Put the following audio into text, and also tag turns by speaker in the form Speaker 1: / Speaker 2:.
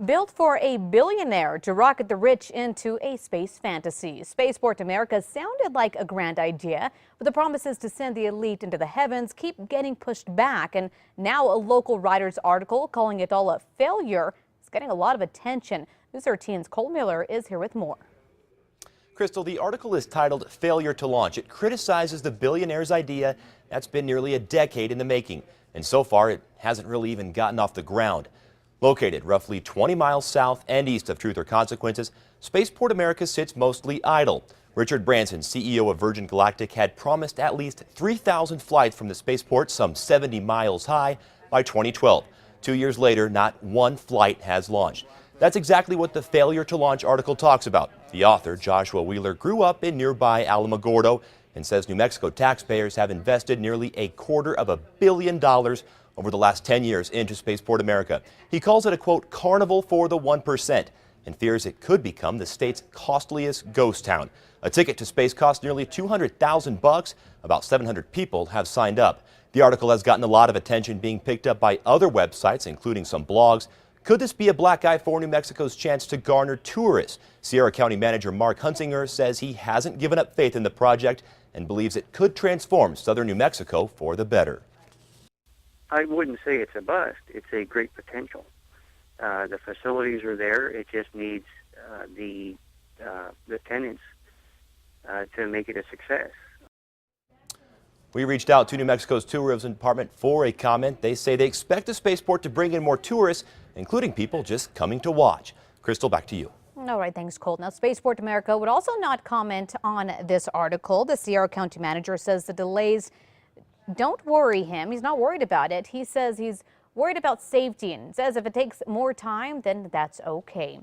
Speaker 1: Built for a billionaire to rocket the rich into a space fantasy. Spaceport America sounded like a grand idea, but the promises to send the elite into the heavens keep getting pushed back. And now a local writer's article calling it all a failure is getting a lot of attention. News 13's Cole Miller is here with more.
Speaker 2: Crystal, the article is titled Failure to Launch. It criticizes the billionaire's idea that's been nearly a decade in the making. And so far, it hasn't really even gotten off the ground. Located roughly 20 miles south and east of Truth or Consequences, Spaceport America sits mostly idle. Richard Branson, CEO of Virgin Galactic, had promised at least 3,000 flights from the spaceport, some 70 miles high, by 2012. 2 years later, not one flight has launched. That's exactly what the Failure to Launch article talks about. The author, Joshua Wheeler, grew up in nearby Alamogordo and says New Mexico taxpayers have invested nearly $250 million over the last 10 years into Spaceport America. He calls it a, quote, carnival for the 1%, and fears it could become the state's costliest ghost town. A ticket to space costs nearly $200,000. About 700 people have signed up. The article has gotten a lot of attention, being picked up by other websites, including some blogs. Could this be a black eye for New Mexico's chance to garner tourists? Sierra County Manager Mark Hunsinger says he hasn't given up faith in the project and believes it could transform southern New Mexico for the better.
Speaker 3: I wouldn't say it's a bust. It's a great potential. The facilities are there. It just needs the tenants to make it a success.
Speaker 2: We reached out to New Mexico's tourism department for a comment. They say they expect the spaceport to bring in more tourists, including people just coming to watch. Crystal, back to you.
Speaker 1: All right, thanks, Colt. Now, Spaceport America would also not comment on this article. The Sierra County manager says the delays don't worry him. He's not worried about it. He says he's worried about safety and says if it takes more time, then that's okay.